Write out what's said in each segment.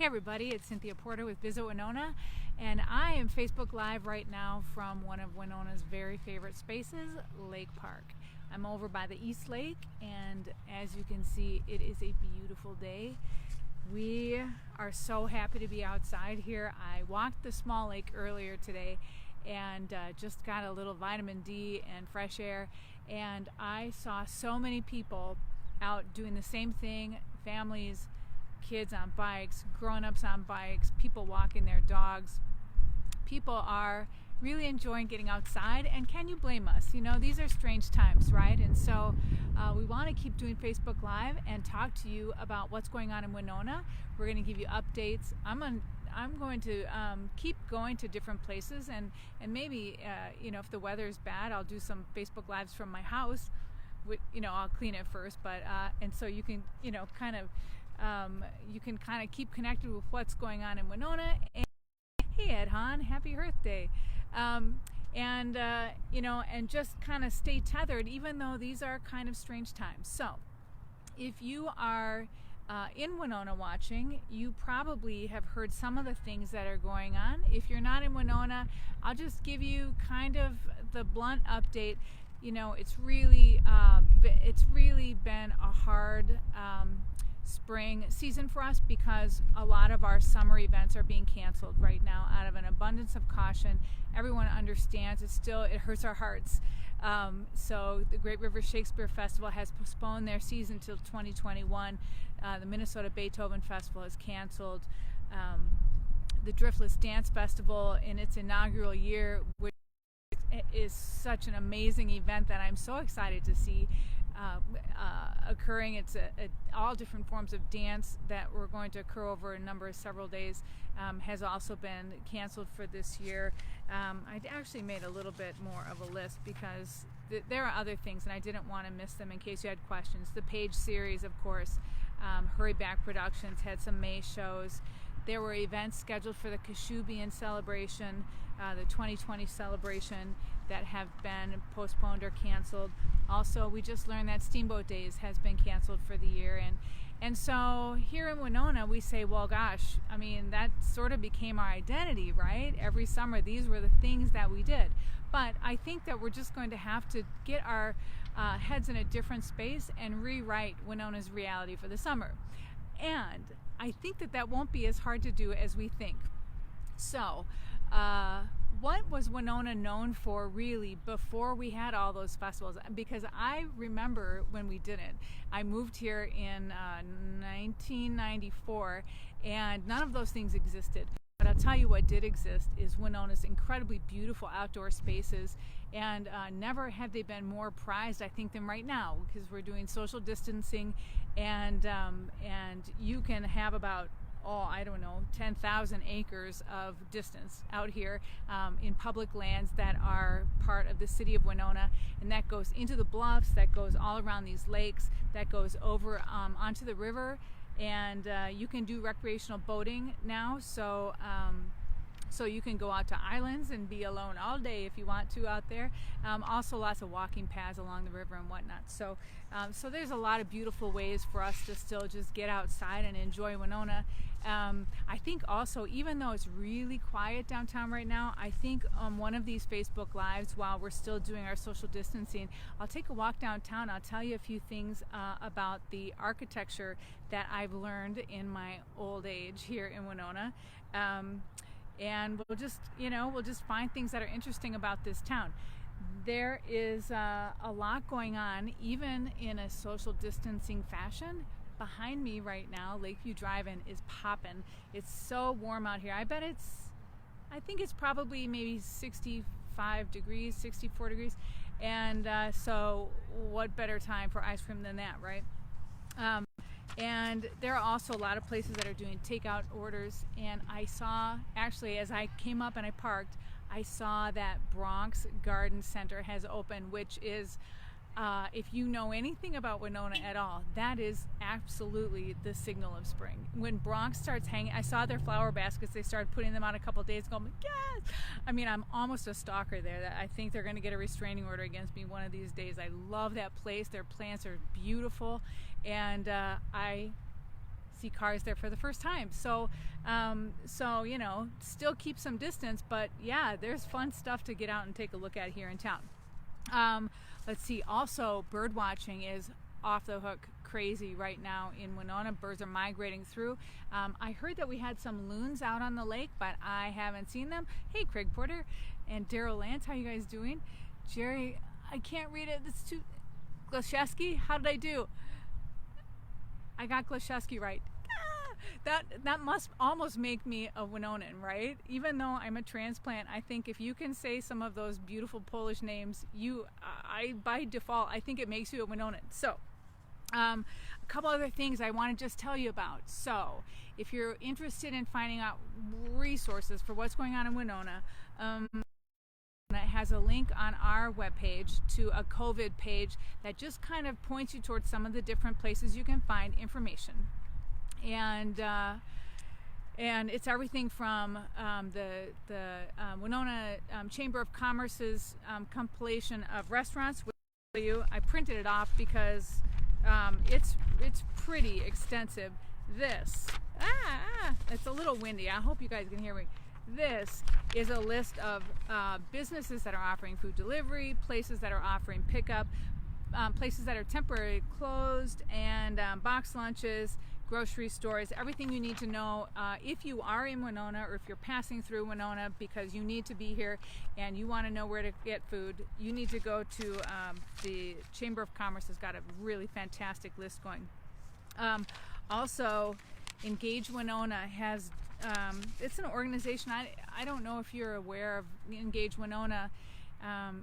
Hey everybody, it's Cynthia Porter with Visit Winona, and I am Facebook Live right now from one of Winona's very favorite spaces, Lake Park. I'm over by the East Lake, and as you can see, it is a beautiful day. We are so happy to be outside here. I walked the small lake earlier today and just got a little vitamin D and fresh air, and I saw so many people out doing the same thing, families, kids on bikes, grown-ups on bikes, people walking their dogs. People are really enjoying getting outside, and can you blame us? You know, these are strange times, right? And so we want to keep doing Facebook Live and talk to you about what's going on in Winona. We're going to give you updates. I'm going to keep going to different places, and maybe if the weather is bad, I'll do some Facebook Lives from my house. I'll clean it first, but and so you can kind of keep connected with what's going on in Winona. And hey Ed Hahn, happy Earth Day. And just kind of stay tethered, even though these are kind of strange times. So if you are in Winona watching, you probably have heard some of the things that are going on. If you're not in Winona, I'll just give you kind of the blunt update. It's really been a hard spring season for us because a lot of our summer events are being canceled right now out of an abundance of caution. Everyone understands it hurts our hearts. So the Great River Shakespeare Festival has postponed their season till 2021. The Minnesota Beethoven Festival is canceled. The Driftless Dance Festival in its inaugural year, which is such an amazing event that I'm so excited to see occurring. It's all different forms of dance that were going to occur over several days, has also been canceled for this year. I actually made a little bit more of a list because there are other things and I didn't want to miss them in case you had questions. The Page series, of course, Hurry Back Productions had some May shows. There were events scheduled for the Kashubian celebration, the 2020 celebration, that have been postponed or canceled. Also, we just learned that Steamboat Days has been canceled for the year. And so here in Winona, we say, well, gosh, I mean, that sort of became our identity, right? Every summer, these were the things that we did. But I think that we're just going to have to get our heads in a different space and rewrite Winona's reality for the summer. And I think that won't be as hard to do as we think. So, what was Winona known for really before we had all those festivals? Because I remember when we didn't. I moved here in 1994 and none of those things existed. But I'll tell you what did exist is Winona's incredibly beautiful outdoor spaces, and never have they been more prized, I think, than right now, because we're doing social distancing, and you can have about 10,000 acres of distance out here in public lands that are part of the city of Winona, and that goes into the bluffs, that goes all around these lakes, that goes over onto the river, and you can do recreational boating now, so you can go out to islands and be alone all day if you want to out there. Also lots of walking paths along the river and whatnot. So there's a lot of beautiful ways for us to still just get outside and enjoy Winona. I think also, even though it's really quiet downtown right now, I think on one of these Facebook Lives, while we're still doing our social distancing, I'll take a walk downtown. I'll tell you a few things about the architecture that I've learned in my old age here in Winona. And we'll just find things that are interesting about this town. There is a lot going on, even in a social distancing fashion. Behind me right now, Lakeview Drive-In is popping. It's so warm out here. I think it's probably maybe 65 degrees, 64 degrees. And so what better time for ice cream than that, right? And there are also a lot of places that are doing takeout orders, and I saw, actually, as I came up and I parked, I saw that Bronx Garden Center has opened, which is, if you know anything about Winona at all, that is absolutely the signal of spring. When Bronx starts hanging, I saw their flower baskets, they started putting them out a couple days ago. I'm like, yes! I mean, I'm almost a stalker there. That I think they're going to get a restraining order against me one of these days. I love that place. Their plants are beautiful, and I see cars there for the first time. So you know, still keep some distance, but yeah, there's fun stuff to get out and take a look at here in town. Let's see, also bird watching is off the hook crazy right now in Winona. Birds are migrating through. I heard that we had some loons out on the lake, but I haven't seen them. Hey, Craig Porter and Daryl Lance, how you guys doing? Jerry, I can't read it. It's too... Glashewski, how did I do? I got Glashewski right. That must almost make me a Winonan, right? Even though I'm a transplant, I think if you can say some of those beautiful Polish names, I by default, I think it makes you a Winonan. So, a couple other things I want to just tell you about. So, if you're interested in finding out resources for what's going on in Winona, it has a link on our webpage to a COVID page that just kind of points you towards some of the different places you can find information. And it's everything from the Winona Chamber of Commerce's compilation of restaurants. I printed it off because it's pretty extensive. This it's a little windy. I hope you guys can hear me. This is a list of businesses that are offering food delivery, places that are offering pickup, places that are temporarily closed, and box lunches, grocery stores, everything you need to know if you are in Winona or if you're passing through Winona because you need to be here and you want to know where to get food. You need to go to the Chamber of Commerce has got a really fantastic list going. Also, Engage Winona has it's an organization. I don't know if you're aware of Engage Winona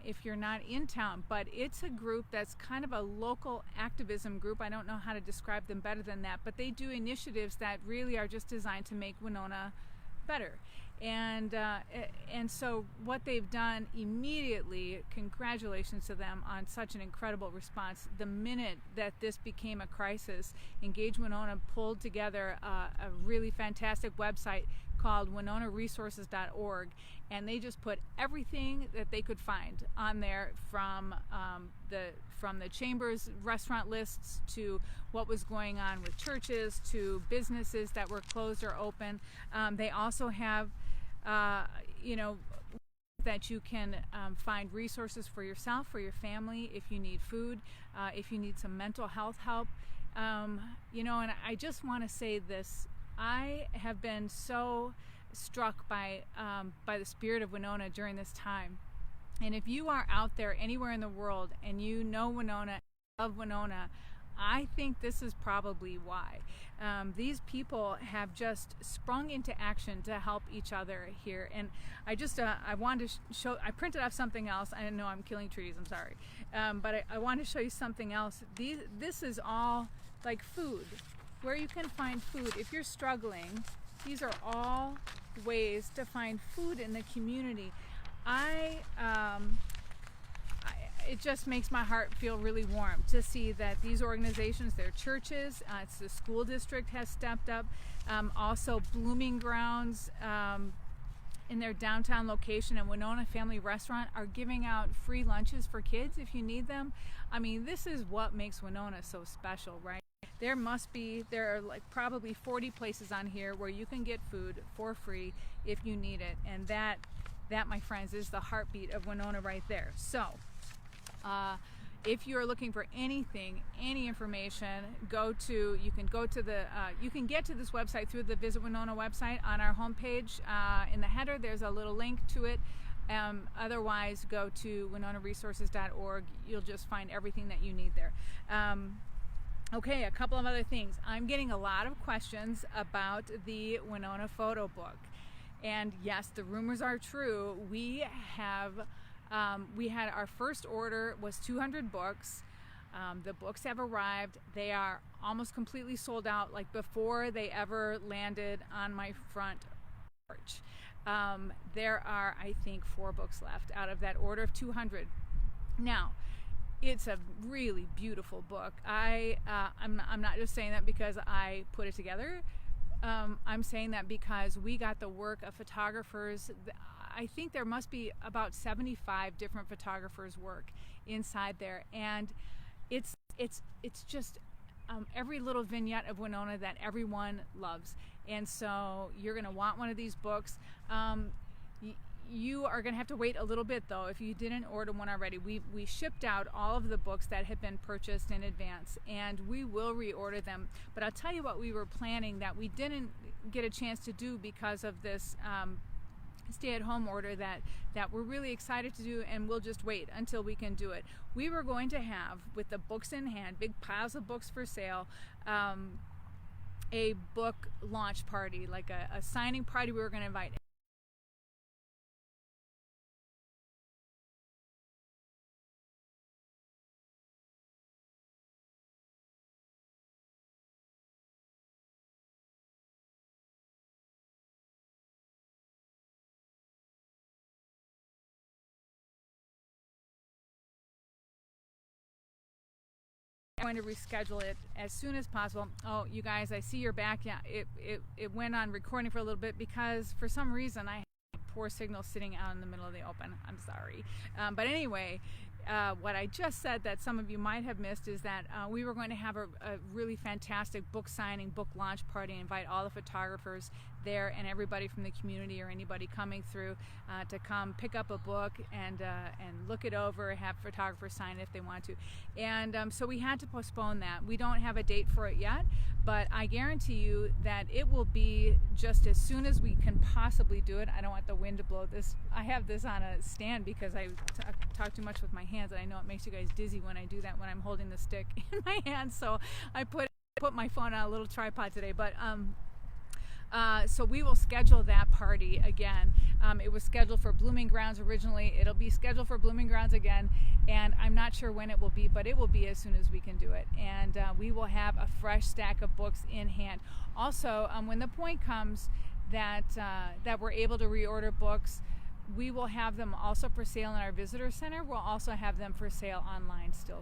if you're not in town, but it's a group that's kind of a local activism group. I don't know how to describe them better than that, but they do initiatives that really are just designed to make Winona better. And so what they've done immediately, congratulations to them on such an incredible response. The minute that this became a crisis, Engage Winona pulled together a really fantastic website called winonaresources.org, and they just put everything that they could find on there from the chamber's restaurant lists to what was going on with churches to businesses that were closed or open. They also have that you can find resources for yourself, for your family, if you need food, if you need some mental health help. And I just want to say this. I have been so struck by the spirit of Winona during this time. And if you are out there anywhere in the world and you know Winona, love Winona, I think this is probably why. These people have just sprung into action to help each other here. And I just, I wanted to show, I printed off something else. I know I'm killing trees, I'm sorry. But I wanted to show you something else. This is all like food, where you can find food. If you're struggling, these are all ways to find food in the community. It just makes my heart feel really warm to see that these organizations, their churches, it's the school district has stepped up, also Blooming Grounds in their downtown location and Winona Family Restaurant are giving out free lunches for kids if you need them. I mean, this is what makes Winona so special, right? There are like probably 40 places on here where you can get food for free if you need it. And that my friends, is the heartbeat of Winona right there. So, if you're looking for anything, any information, you can get to this website through the Visit Winona website on our homepage. In the header, there's a little link to it. Otherwise, go to winonaresources.org. You'll just find everything that you need there. Okay, a couple of other things. I'm getting a lot of questions about the Winona photo book. And yes, the rumors are true. We had our first order was 200 books. The books have arrived. They are almost completely sold out, like before they ever landed on my front porch. There are, I think, 4 books left out of that order of 200. Now, it's a really beautiful book. I'm not just saying that because I put it together. I'm saying that because we got the work of photographers. I think there must be about 75 different photographers' work inside there, and it's just every little vignette of Winona that everyone loves. And so you're going to want one of these books. You are going to have to wait a little bit, though, if you didn't order one already. We shipped out all of the books that had been purchased in advance, and we will reorder them. But I'll tell you what we were planning that we didn't get a chance to do because of this stay-at-home order that we're really excited to do, and we'll just wait until we can do it. We were going to have, with the books in hand, big piles of books for sale, a book launch party, like a signing party. We were going to invite going to reschedule it as soon as possible. Oh, you guys, I see you're back. Yeah, it went on recording for a little bit because for some reason I had poor signal sitting out in the middle of the open. I'm sorry. But anyway, what I just said that some of you might have missed is that we were going to have a really fantastic book signing, book launch party, and invite all the photographers there and everybody from the community or anybody coming through to come pick up a book and look it over, have photographers sign it if they want to. And so we had to postpone that. We don't have a date for it yet, but I guarantee you that it will be just as soon as we can possibly do it. I don't want the wind to blow this. I have this on a stand because I talk too much with my hands, and I know it makes you guys dizzy when I do that when I'm holding the stick in my hand. So I put my phone on a little tripod today, but so we will schedule that party again. It was scheduled for Blooming Grounds originally. It'll be scheduled for Blooming Grounds again, and I'm not sure when it will be, but it will be as soon as we can do it. And we will have a fresh stack of books in hand. Also, when the point comes that we're able to reorder books, we will have them also for sale in our visitor center. We'll also have them for sale online still.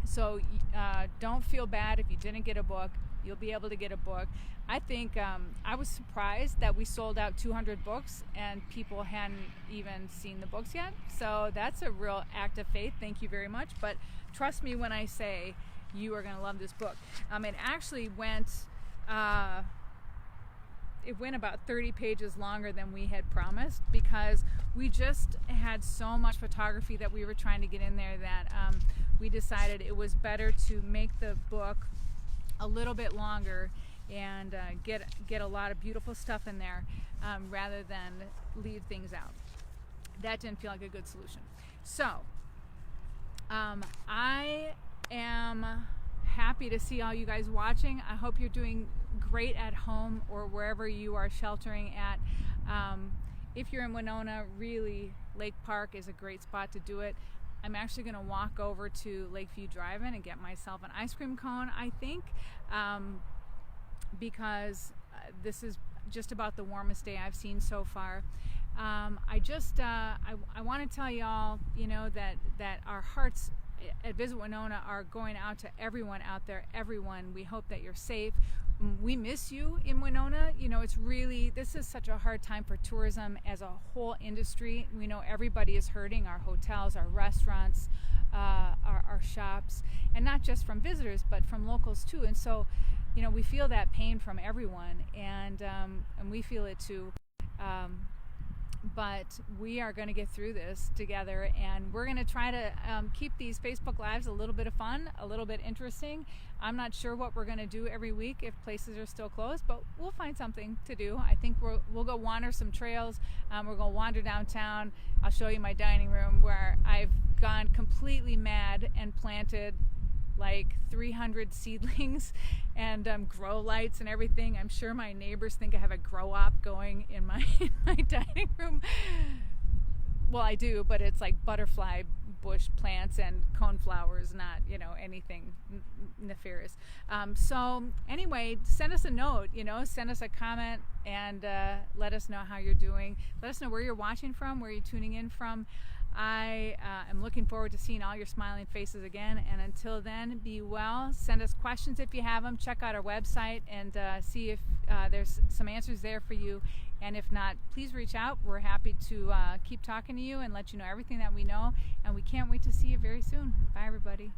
So don't feel bad if you didn't get a book. You'll be able to get a book. I think I was surprised that we sold out 200 books and people hadn't even seen the books yet. So that's a real act of faith. Thank you very much. But trust me when I say you are going to love this book. It actually went about 30 pages longer than we had promised because we just had so much photography that we were trying to get in there that we decided it was better to make the book a little bit longer and get a lot of beautiful stuff in there rather than leave things out. That didn't feel like a good solution. So I am happy to see all you guys watching. I hope you're doing great at home or wherever you are sheltering at. If you're in Winona, really, Lake Park is a great spot to do it. I'm actually going to walk over to Lakeview Drive-In and get myself an ice cream cone, I think, because this is just about the warmest day I've seen so far. I want to tell y'all, that our hearts at Visit Winona are going out to everyone out there. Everyone, we hope that you're safe. We miss you in Winona. This is such a hard time for tourism as a whole industry. We know everybody is hurting, our hotels, our restaurants, our shops, and not just from visitors, but from locals too. And so, we feel that pain from everyone, and we feel it too. But we are going to get through this together, and we're going to try to keep these Facebook Lives a little bit of fun, a little bit interesting. I'm not sure what we're going to do every week if places are still closed, but we'll find something to do. I think we'll go wander some trails. We're going to wander downtown. I'll show you my dining room where I've gone completely mad and planted like 300 seedlings and grow lights and everything. I'm sure my neighbors think I have a grow op going in my dining room. Well, I do, but it's like butterfly bush plants and coneflowers, not anything nefarious. So anyway, send us a note, send us a comment and let us know how you're doing. Let us know where you're watching from, where you're tuning in from. I am looking forward to seeing all your smiling faces again, and until then, be well. Send us questions if you have them. Check out our website and see if there's some answers there for you, and if not, please reach out. We're happy to keep talking to you and let you know everything that we know, and we can't wait to see you very soon. Bye, everybody.